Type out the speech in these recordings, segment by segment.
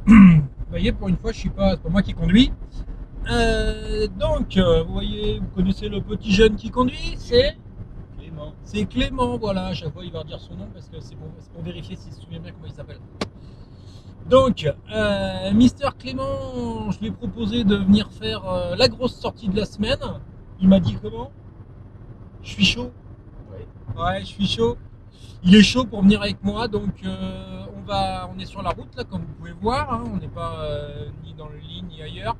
Vous voyez, pour une fois, c'est pas moi qui conduis. Vous voyez, vous connaissez le petit jeune qui conduit, c'est Clément. C'est Clément, voilà. À chaque fois, il va redire son nom parce que c'est pour vérifier s'il se souvient bien comment il s'appelle. Donc, Mister Clément, je lui ai proposé de venir faire la grosse sortie de la semaine. Il m'a dit comment? Je suis chaud. Ouais, je suis chaud. Il est chaud pour venir avec moi, donc on est sur la route là, comme vous pouvez voir. Hein, on n'est pas ni dans le lit ni ailleurs.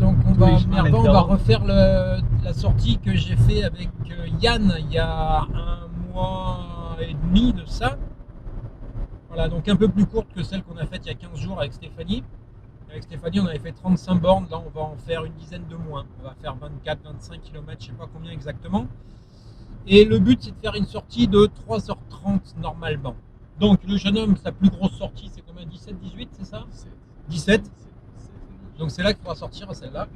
Donc on va refaire la sortie que j'ai fait avec Yann il y a 1 mois et demi de ça. Voilà, donc un peu plus courte que celle qu'on a faite il y a 15 jours avec Stéphanie. Avec Stéphanie, on avait fait 35 bornes. Là, on va en faire une dizaine de moins. On va faire 24-25 km, je sais pas combien exactement. Et le but, c'est de faire une sortie de 3h30 normalement. Donc, le jeune homme, sa plus grosse sortie, c'est combien? 17-18, c'est ça? 17. Donc, c'est là qu'il faudra sortir, celle-là.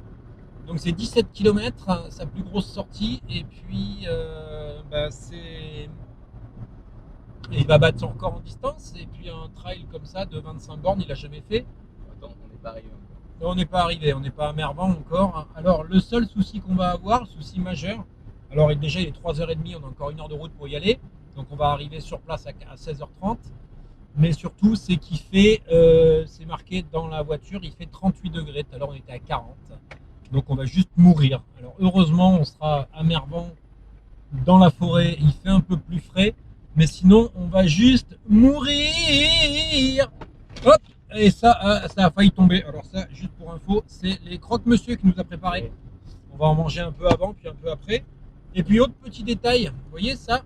Donc, c'est 17 km, sa plus grosse sortie. Et puis, il va battre son record en distance. Et puis, un trail comme ça de 25 bornes, il n'a jamais fait. Attends, on n'est pas arrivé. On n'est pas arrivé, on n'est pas à Mervan encore. Alors, le seul souci qu'on va avoir, le souci majeur, alors déjà il est 3h30, on a encore 1 heure de route pour y aller. Donc on va arriver sur place à 16h30. Mais surtout, c'est qu'il fait, c'est marqué dans la voiture, il fait 38 degrés. Tout à l'heure on était à 40. Donc on va juste mourir. Alors heureusement, on sera à Mervan, dans la forêt, il fait un peu plus frais. Mais sinon, on va juste mourir. Hop! Et ça a failli tomber. Alors ça, juste pour info, c'est les croque-monsieur qui nous a préparé. On va en manger un peu avant, puis un peu après. Et puis autre petit détail, vous voyez ça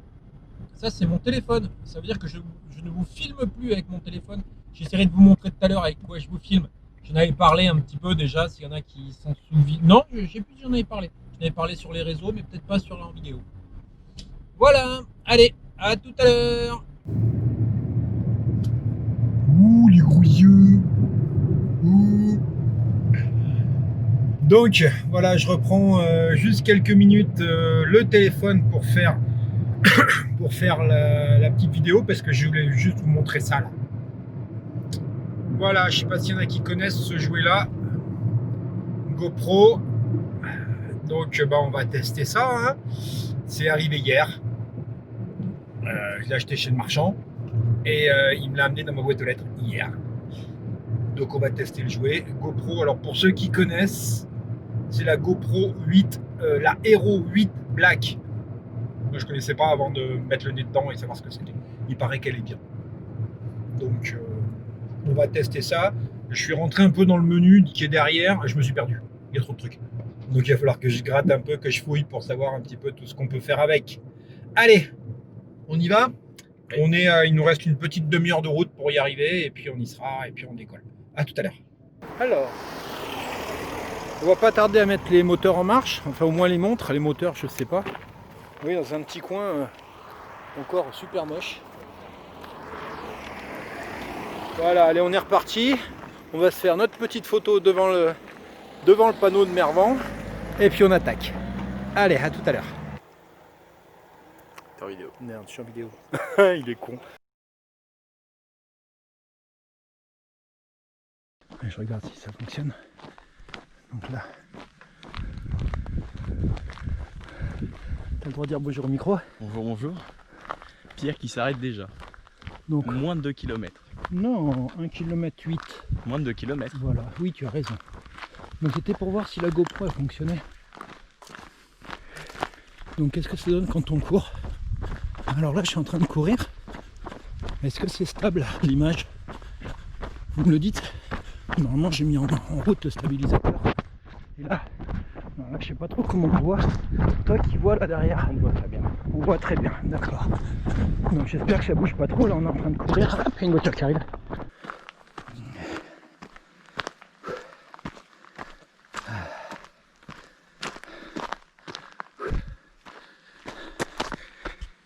c'est mon téléphone. Ça veut dire que je ne vous filme plus avec mon téléphone. J'essaierai de vous montrer tout à l'heure avec quoi je vous filme. J'en avais parlé un petit peu déjà, s'il y en a qui s'en souviennent. Non, je sais plus si j'en avais parlé. J'en avais parlé sur les réseaux, mais peut-être pas sur la vidéo. Voilà, allez, à tout à l'heure. Ouh, les gros yeux. Ouh. Donc voilà, je reprends juste quelques minutes le téléphone pour faire la petite vidéo parce que je voulais juste vous montrer ça là. Voilà, je sais pas s'il y en a qui connaissent ce jouet là, GoPro. Donc on va tester ça. Hein. C'est arrivé hier. Je l'ai acheté chez le marchand et il me l'a amené dans ma boîte aux lettres hier. Donc on va tester le jouet GoPro. Alors pour ceux qui connaissent, c'est la GoPro 8, la Hero 8 Black. Moi je connaissais pas avant de mettre le nez dedans et savoir ce que c'était. Il paraît qu'elle est bien. Donc on va tester ça. Je suis rentré un peu dans le menu qui est derrière. Je me suis perdu. Il y a trop de trucs. Donc il va falloir que je gratte un peu, que je fouille pour savoir un petit peu tout ce qu'on peut faire avec. Allez, on y va. Il nous reste une petite demi-heure de route pour y arriver et puis on y sera et puis on décolle. À tout à l'heure. Alors, on va pas tarder à mettre les moteurs en marche, enfin au moins les montres, les moteurs je sais pas. Oui, dans un petit coin encore super moche. Voilà, allez, on est reparti. On va se faire notre petite photo devant le panneau de Mervan et puis on attaque. Allez, à tout à l'heure. T'es en vidéo. Merde, je suis en vidéo. Il est con. Je regarde si ça fonctionne. Donc là. T'as le droit de dire bonjour au micro. Bonjour, bonjour. Pierre qui s'arrête déjà. Donc, moins de 2 km. Non, 1 km 8. Moins de 2 km. Voilà, oui, tu as raison. Donc c'était pour voir si la GoPro elle fonctionnait. Donc qu'est-ce que ça donne quand on court? Alors là, je suis en train de courir. Est-ce que c'est stable l'image? Vous me le dites? Normalement, j'ai mis en route le stabilisateur. Et là, je sais pas trop comment on voit. Toi qui vois là derrière, on voit très bien. On voit très bien, d'accord. Donc j'espère que ça bouge pas trop. Là, on est en train de courir. Hop, il y a une voiture qui arrive.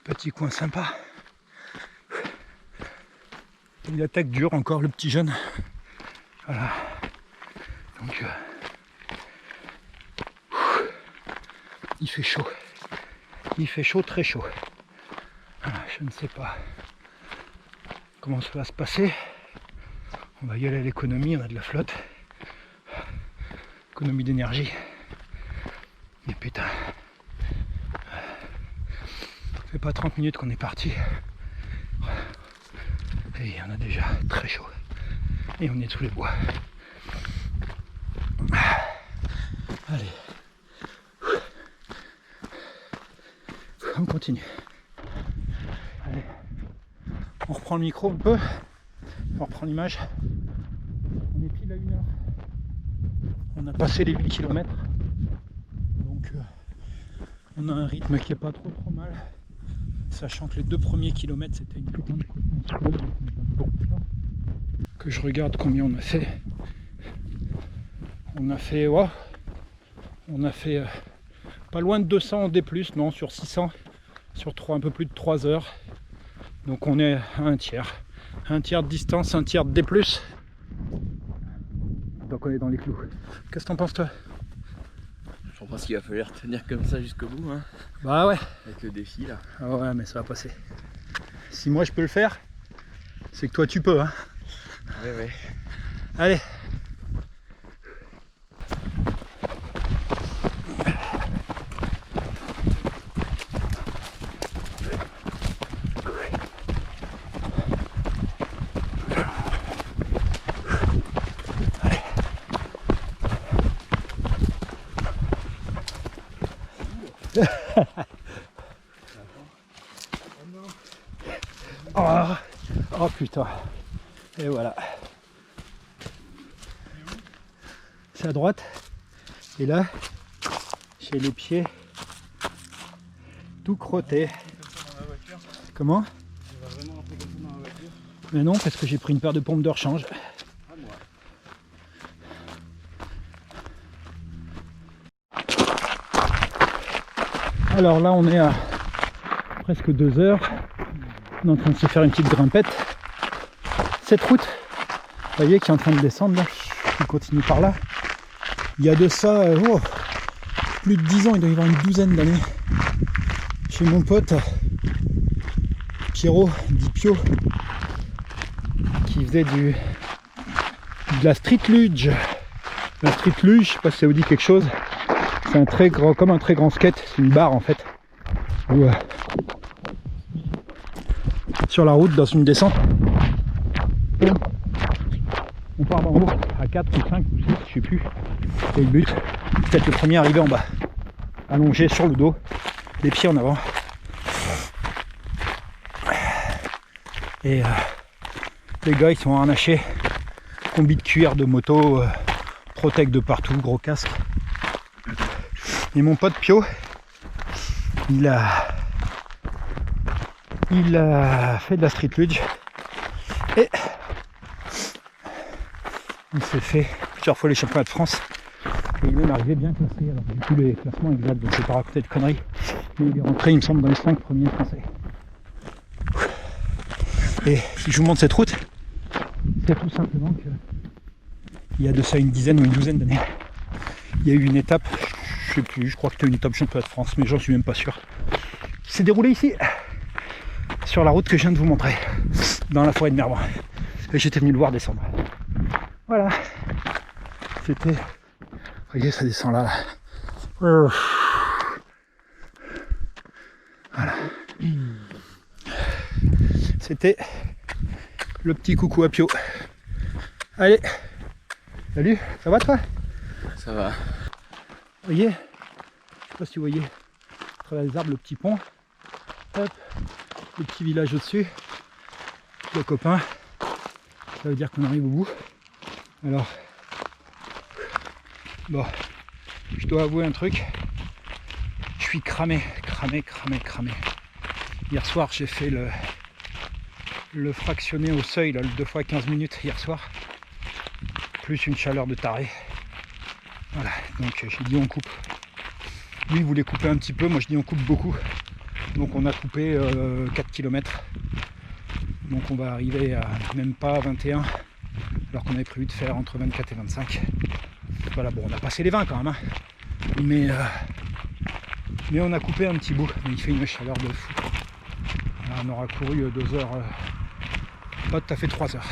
Petit coin sympa. Il attaque dur encore le petit jeune. Voilà. Donc il fait chaud. Il fait chaud, très chaud. Voilà, je ne sais pas comment ça va se passer. On va y aller à l'économie, on a de la flotte. Économie d'énergie. Mais putain. Ça fait pas 30 minutes qu'on est parti. Et on a déjà très chaud. Et on est sous les bois. Allez. On continue. Allez. On reprend le micro un peu. On reprend l'image. On est pile à 1 heure. On a passé les 8 km. Donc on a un rythme qui est pas trop mal. Sachant que les 2 premiers kilomètres c'était une putain de course que je regarde combien on a fait. On a fait pas loin de 200 en D+, non, sur 600, sur un peu plus de 3 heures. Donc on est à un tiers de distance, un tiers de D+. Donc on est dans les clous. Qu'est-ce que t'en penses toi? Je pense qu'il va falloir tenir comme ça jusqu'au bout, hein. Bah ouais. Avec le défi là. Ah ouais, mais ça va passer. Si moi je peux le faire, c'est que toi tu peux, hein. Ouais. Allez. Oh putain. Et voilà. C'est à droite. Et là, j'ai les pieds tout crottés. Comment? Mais non, parce que j'ai pris une paire de pompes de rechange. Alors là, on est à presque 2 heures. On est en train de se faire une petite grimpette. Cette route, vous voyez, qui est en train de descendre là, qui continue par là. Il y a de ça plus de 10 ans, il doit y avoir une douzaine d'années. Chez mon pote Pierrot, dit Pio, qui faisait de la street luge. La street luge, je sais pas si ça vous dit quelque chose. C'est un très grand, comme un très grand skate, c'est une barre en fait. Où, sur la route, dans une descente, on part d'en haut à 4 ou 5 ou 6, je sais plus. Et le but, c'est d'être le premier arrivé en bas. Allongé sur le dos, les pieds en avant. Et les gars ils sont harnachés, combi de cuir, de moto, protect de partout, gros casque. Et mon pote Pio, il a fait de la street luge et il s'est fait plusieurs fois les championnats de France et il est même arrivé bien classé. Alors du coup les classements exacts, donc je vais pas raconter de conneries, mais il est rentré il me semble dans les 5 premiers français. Et si je vous montre cette route, c'est tout simplement que il y a de ça une dizaine ou une douzaine d'années, il y a eu une étape, je sais plus, je crois que c'était une étape championnat de France, mais j'en suis même pas sûr, qui s'est déroulée ici, sur la route que je viens de vous montrer, dans la forêt de Mervan. Et j'étais venu le voir descendre. Voilà. C'était... Voyez, ça descend là. Voilà. C'était le petit coucou à Pio. Allez. Salut, ça va toi? Ça va. Vous voyez, je sais pas si vous voyez, à travers les arbres, le petit pont. Hop, le petit village au-dessus. Le copain. Ça veut dire qu'on arrive au bout. Alors, bon, je dois avouer un truc. Je suis cramé. Hier soir, j'ai fait le fractionné au seuil, là, le 2 fois 15 minutes hier soir. Plus une chaleur de taré. Voilà, donc j'ai dit on coupe. Lui il voulait couper un petit peu, moi je dis on coupe beaucoup. Donc on a coupé 4 km. Donc on va arriver à même pas 21, alors qu'on avait prévu de faire entre 24 et 25. Voilà, bon on a passé les 20 quand même, hein. Mais on a coupé un petit bout, mais il fait une chaleur de fou. Alors, on aura couru 2 heures, pas tout à fait 3 heures.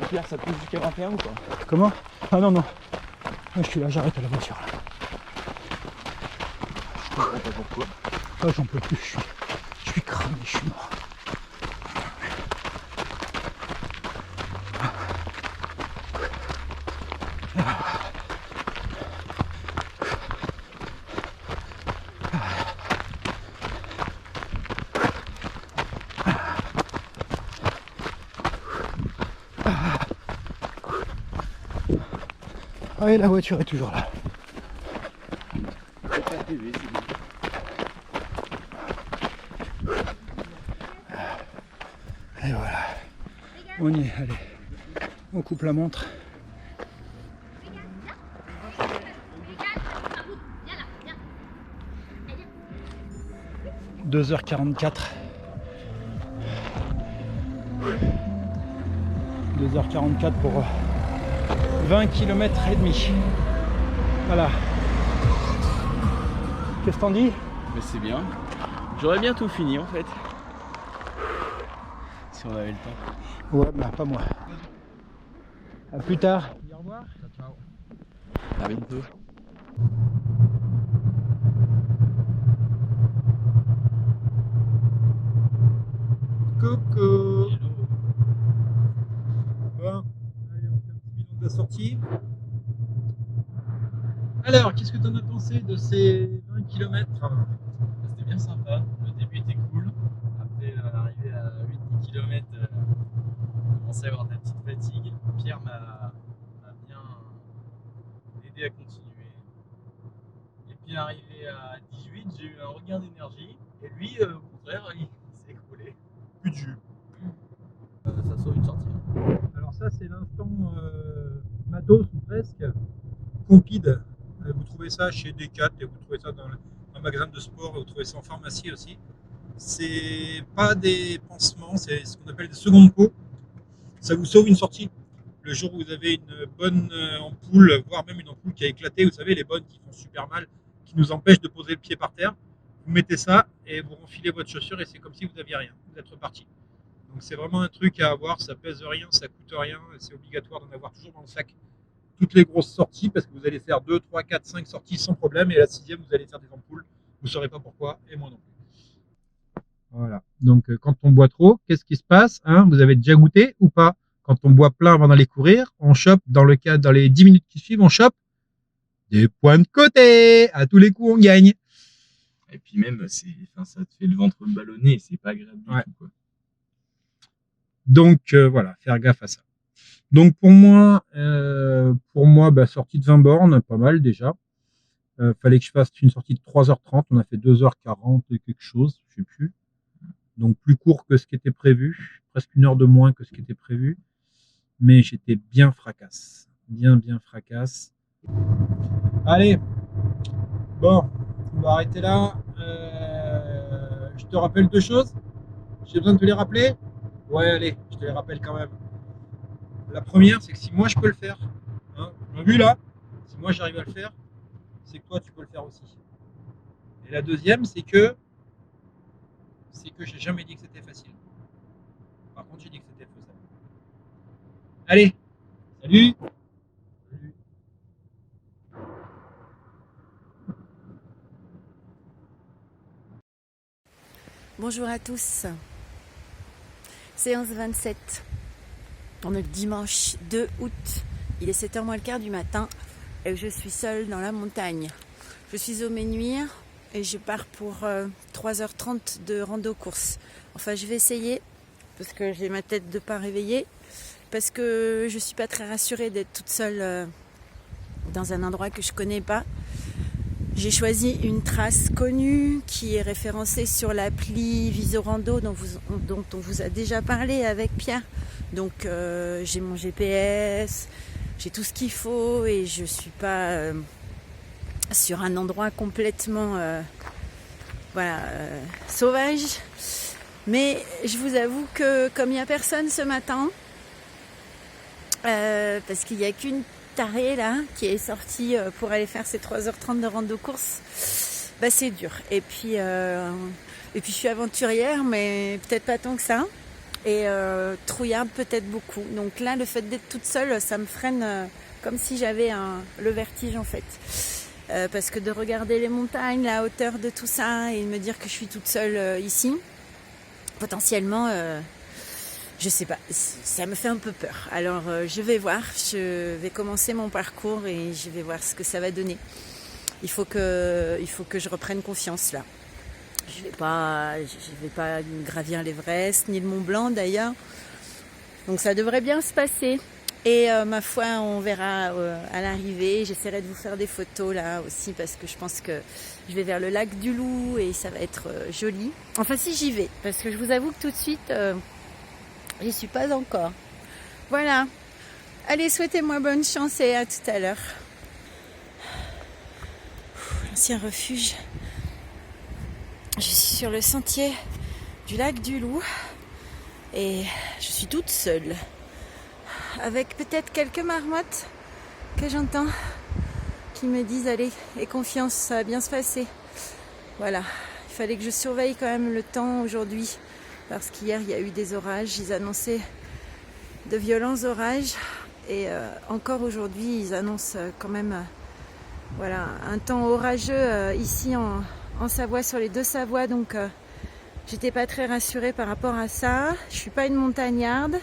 Pierre, ça pousse jusqu'à 21 ou pas? Comment? Ah non, non. Moi, je suis là, j'arrête la voiture. Là. Je comprends pas pourquoi. Ah, j'en peux plus, je suis cramé, je suis mort. Ah, et la voiture est toujours là. C'est pas TV, c'est bon. Et voilà. On y est, allez. On coupe la montre. 2h44. 2h44 pour 20 km et demi. Voilà. Qu'est-ce que t'en dis? Mais c'est bien. J'aurais bien tout fini en fait. Si on avait le temps. Ouais, bah pas moi. A plus tard. Au revoir. Ciao. À bientôt. Coucou. Bon, allez, on fait un petit bilan de la sortie. Alors, qu'est-ce que tu en as pensé de ces 20 km? C'était bien sympa, le début était cool. Après, arrivé à 8-10 km, on commençait à avoir de la petite fatigue. Pierre m'a bien aidé à continuer. Et puis, arrivé à 18, j'ai eu un regain d'énergie. Et lui, au contraire, il s'est écroulé. Plus de jus. Ça sauve une sortie. Alors ça, c'est l'instant matos ou presque. Compide. Vous trouvez ça chez Decat et vous trouvez ça dans un magasin de sport, vous trouvez ça en pharmacie aussi. C'est pas des pansements, c'est ce qu'on appelle des secondes peaux. Ça vous sauve une sortie. Le jour où vous avez une bonne ampoule, voire même une ampoule qui a éclaté, vous savez, les bonnes qui font super mal, qui nous empêchent de poser le pied par terre, vous mettez ça et vous renfilez votre chaussure et c'est comme si vous n'aviez rien. Vous êtes reparti. Donc c'est vraiment un truc à avoir, ça pèse rien, ça coûte rien, c'est obligatoire d'en avoir toujours dans le sac. Toutes les grosses sorties, parce que vous allez faire 2, 3, 4, 5 sorties sans problème, et la 6e, vous allez faire des ampoules, vous ne saurez pas pourquoi, et moi non plus. Voilà, donc quand on boit trop, qu'est-ce qui se passe, hein? Vous avez déjà goûté ou pas? Quand on boit plein avant d'aller courir, on chope, dans les 10 minutes qui suivent, on chope des points de côté, à tous les coups on gagne. Et puis même, ça te fait le ventre ballonné, c'est pas agréable du tout, quoi. Donc voilà, faire gaffe à ça. Donc pour moi, bah, sortie de 20 bornes, pas mal déjà. Fallait que je fasse une sortie de 3h30, on a fait 2h40 et quelque chose, je sais plus. Donc plus court que ce qui était prévu, presque une heure de moins que ce qui était prévu. Mais j'étais bien fracasse, bien fracasse. Allez, bon, on va arrêter là. Je te rappelle deux choses. J'ai besoin de te les rappeler? Ouais, allez, je te les rappelle quand même. La première, c'est que si moi je peux le faire, hein, on a vu là, si moi j'arrive à le faire, c'est que toi tu peux le faire aussi. Et la deuxième, c'est que j'ai jamais dit que c'était facile. Par contre, j'ai dit que c'était faisable. Allez, salut! Salut. Bonjour à tous. Séance 27. On est le dimanche 2 août. Il est 7h moins le quart du matin et je suis seule dans la montagne. Je suis au Ménuire et je pars pour 3h30 de rando-course. Enfin, je vais essayer parce que j'ai ma tête de pas réveillée, parce que je suis pas très rassurée d'être toute seule dans un endroit que je connais pas. J'ai choisi une trace connue qui est référencée sur l'appli Visorando dont on vous a déjà parlé avec Pierre. Donc j'ai mon GPS, j'ai tout ce qu'il faut et je suis pas sur un endroit complètement sauvage. Mais je vous avoue que comme il n'y a personne ce matin, parce qu'il n'y a qu'une tarée là qui est sortie pour aller faire ses 3h30 de rando course, bah c'est dur. Et puis je suis aventurière, mais peut-être pas tant que ça. et trouillarde peut-être beaucoup. Donc là, le fait d'être toute seule, ça me freine comme si j'avais le vertige en fait. Parce que de regarder les montagnes, la hauteur de tout ça et de me dire que je suis toute seule ici, potentiellement, je sais pas, ça me fait un peu peur. Alors je vais voir, je vais commencer mon parcours et je vais voir ce que ça va donner. Il faut que je reprenne confiance là. Je vais pas gravir l'Everest ni le Mont Blanc d'ailleurs. Donc ça devrait bien se passer. Et ma foi, on verra à l'arrivée. J'essaierai de vous faire des photos là aussi parce que je pense que je vais vers le lac du Loup et ça va être joli. Enfin si j'y vais, parce que je vous avoue que tout de suite, j'y suis pas encore. Voilà. Allez, souhaitez-moi bonne chance et à tout à l'heure. L'ancien refuge. Je suis sur le sentier du lac du Loup et je suis toute seule. Avec peut-être quelques marmottes que j'entends qui me disent allez, aie confiance, ça va bien se passer. Voilà, il fallait que je surveille quand même le temps aujourd'hui parce qu'hier il y a eu des orages, ils annonçaient de violents orages et encore aujourd'hui ils annoncent quand même voilà, un temps orageux ici en Savoie, sur les deux Savoies, donc j'étais pas très rassurée par rapport à ça. Je suis pas une montagnarde.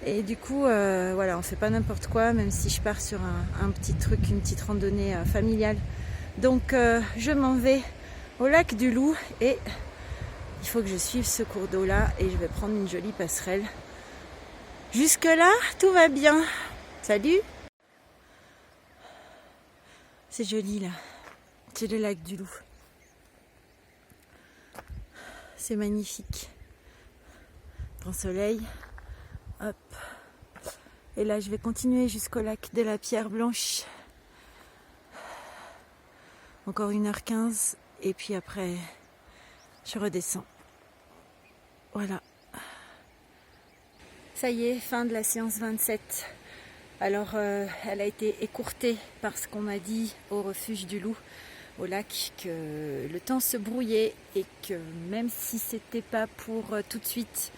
Et du coup, voilà, on fait pas n'importe quoi, même si je pars sur un petit truc, une petite randonnée familiale. Donc, je m'en vais au lac du Loup et il faut que je suive ce cours d'eau là et je vais prendre une jolie passerelle. Jusque là, tout va bien. Salut! C'est joli là. C'est le lac du Loup. C'est magnifique. Grand soleil. Hop. Et là, je vais continuer jusqu'au lac de la Pierre Blanche. Encore 1h15. Et puis après, je redescends. Voilà. Ça y est, fin de la séance 27. Alors, elle a été écourtée parce qu'on m'a dit au refuge du Loup, au lac, que le temps se brouillait et que même si c'était pas pour tout de suite,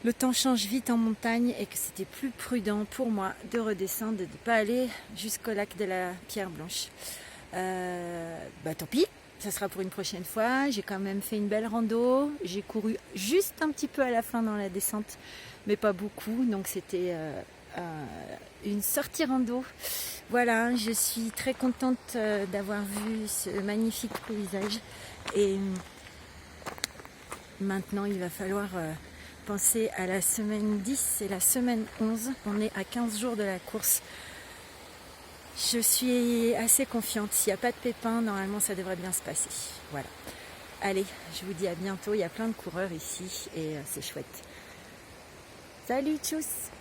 le temps change vite en montagne et que c'était plus prudent pour moi de redescendre, de ne pas aller jusqu'au lac de la Pierre Blanche. Tant pis, ça sera pour une prochaine fois. J'ai quand même fait une belle rando. J'ai couru juste un petit peu à la fin dans la descente, mais pas beaucoup. Donc c'était une sortie rando. Voilà, je suis très contente d'avoir vu ce magnifique paysage. Et maintenant, il va falloir penser à la semaine 10 et la semaine 11. On est à 15 jours de la course. Je suis assez confiante. S'il n'y a pas de pépins, normalement, ça devrait bien se passer. Voilà. Allez, je vous dis à bientôt. Il y a plein de coureurs ici et c'est chouette. Salut, tchuss!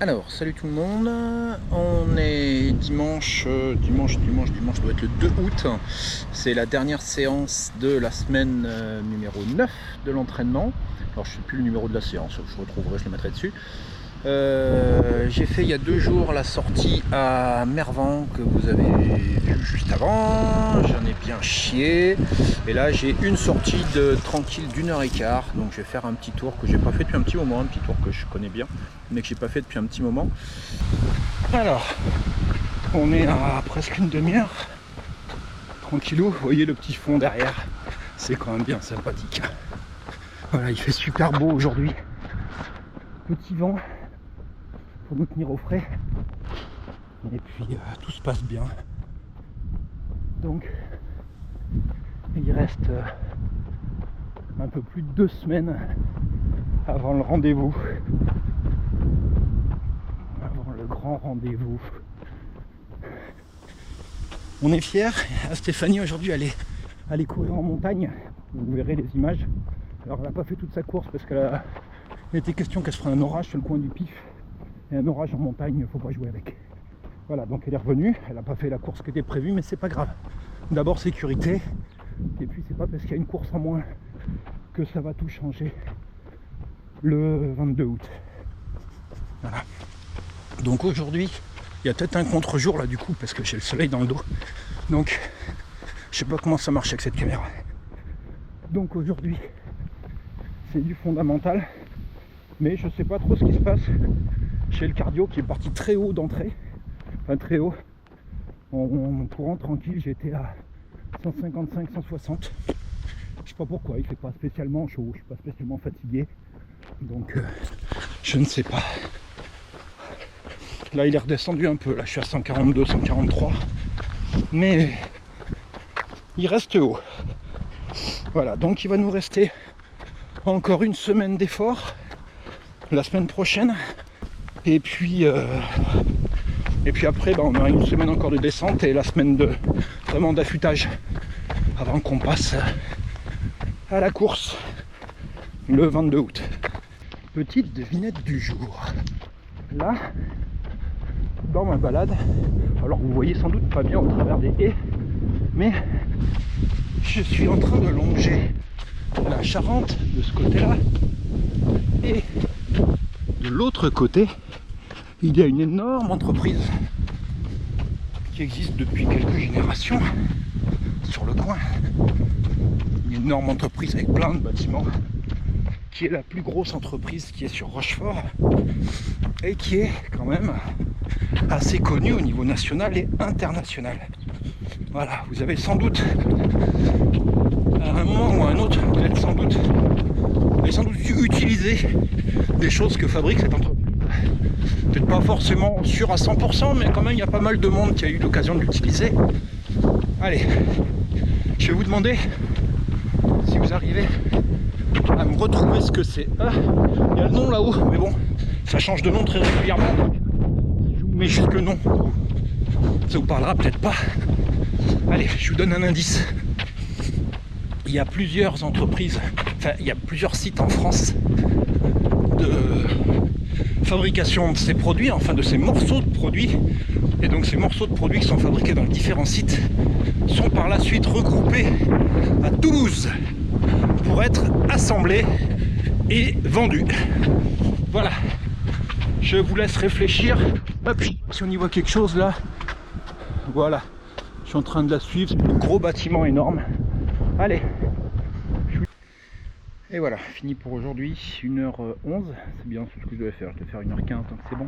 Alors, salut tout le monde, on est dimanche, doit être le 2 août, c'est la dernière séance de la semaine numéro 9 de l'entraînement. Alors je ne sais plus le numéro de la séance, je retrouverai, je le mettrai dessus. J'ai fait il y a 2 jours la sortie à Mervan que vous avez vu juste avant, j'en ai bien chié. Et là j'ai une sortie tranquille d'1h15, donc je vais faire un petit tour que j'ai pas fait depuis un petit moment, un petit tour que je connais bien, mais que j'ai pas fait depuis un petit moment. Alors, on est à presque une demi-heure, tranquillou, vous voyez le petit fond derrière, c'est quand même bien sympathique. Voilà, il fait super beau aujourd'hui, petit vent. Pour nous tenir au frais et puis tout se passe bien, donc il reste un peu plus de 2 semaines avant le rendez-vous, avant le grand rendez-vous. On est fiers. Stéphanie aujourd'hui allait courir en montagne, vous verrez les images. Alors elle n'a pas fait toute sa course parce qu'il était question qu'elle se ferait un orage sur le coin du pif. Et un orage en montagne, il ne faut pas jouer avec. Voilà, donc elle est revenue, elle n'a pas fait la course qui était prévue, mais c'est pas grave. D'abord sécurité, et puis c'est pas parce qu'il y a une course en moins que ça va tout changer le 22 août. Voilà. Donc aujourd'hui, il y a peut-être un contre-jour là du coup, parce que j'ai le soleil dans le dos. Donc, je sais pas comment ça marche avec cette caméra. Donc aujourd'hui, c'est du fondamental. Mais je sais pas trop ce qui se passe chez le cardio qui est parti très haut d'entrée. Enfin très haut. En courant tranquille, j'étais à 155, 160. Je sais pas pourquoi, il fait pas spécialement chaud, je suis pas spécialement fatigué. Donc je ne sais pas. Là il est redescendu un peu, là je suis à 142, 143. Mais il reste haut. Voilà, donc il va nous rester encore une semaine d'effort la semaine prochaine. Et puis après on aura une semaine encore de descente et la semaine de vraiment d'affûtage avant qu'on passe à la course le 22 août. Petite devinette du jour. Là, dans ma balade, alors vous voyez sans doute pas bien au travers des haies, mais je suis en train de longer la Charente de ce côté-là, et de l'autre côté, il y a une énorme entreprise qui existe depuis quelques générations sur le coin. Une énorme entreprise avec plein de bâtiments, qui est la plus grosse entreprise qui est sur Rochefort et qui est quand même assez connue au niveau national et international. Voilà, vous avez sans doute, à un moment ou à un autre, vous avez sans doute utilisé des choses que fabrique cette entreprise. Peut-être pas forcément sûr à 100%, mais quand même il y a pas mal de monde qui a eu l'occasion de l'utiliser. Allez, je vais vous demander si vous arrivez à me retrouver ce que c'est. Ah, il y a le nom là-haut, mais bon, ça change de nom très régulièrement. Donc je vous mets juste le nom. Ça vous parlera peut-être pas. Allez, je vous donne un indice. Il y a plusieurs entreprises, enfin il y a plusieurs sites en France de fabrication de ces produits, enfin de ces morceaux de produits. Et donc ces morceaux de produits qui sont fabriqués dans différents sites sont par la suite regroupés à Toulouse pour être assemblés et vendus. Voilà, je vous laisse réfléchir. Hop, si on y voit quelque chose là, voilà, je suis en train de la suivre, c'est un gros bâtiment énorme. Allez, et voilà, fini pour aujourd'hui, 1h11, c'est bien ce que je devais faire, je devais faire 1h15, donc c'est bon.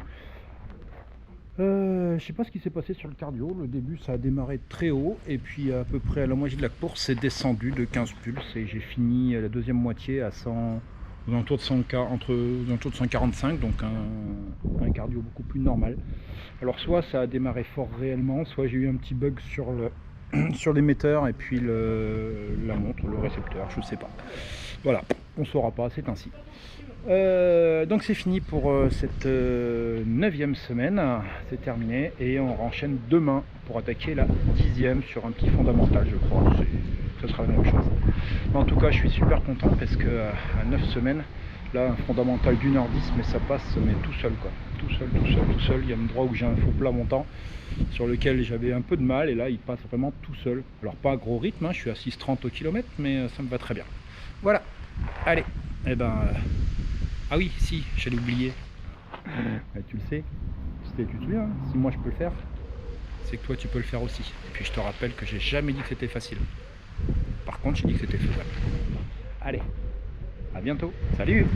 Je sais pas ce qui s'est passé sur le cardio, le début ça a démarré très haut et puis à peu près à la moitié de la course c'est descendu de 15 pulses et j'ai fini la deuxième moitié à 100, aux alentours de 145, donc un cardio beaucoup plus normal. Alors soit ça a démarré fort réellement, soit j'ai eu un petit bug sur l'émetteur et puis la montre, le récepteur, je sais pas. Voilà, on saura pas, c'est ainsi. Donc c'est fini pour cette 9e semaine, c'est terminé et on enchaîne demain pour attaquer la 10e sur un petit fondamental, je crois, ce sera la même chose. Mais en tout cas je suis super content parce que à 9 semaines, là un fondamental d'1h10 mais ça passe mais tout seul quoi, tout seul, il y a un endroit où j'ai un faux plat montant sur lequel j'avais un peu de mal et là il passe vraiment tout seul. Alors pas à gros rythme, hein, je suis à 6,30 au kilomètre mais ça me va très bien. Voilà, allez, et ah oui, si, j'allais oublier. Tu le sais, tu te souviens, hein, si moi je peux le faire, c'est que toi tu peux le faire aussi. Et puis je te rappelle que j'ai jamais dit que c'était facile. Par contre, j'ai dit que c'était faisable. Allez, à bientôt, salut!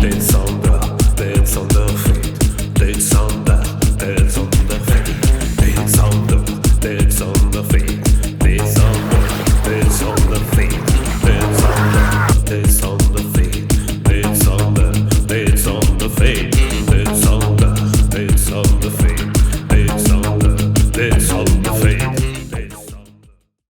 Dance on the feet, dance on the feet, dance on the feet, dance on the feet, dance on the feet, dance on the feet, dance on the feet, dance on the feet, dance on the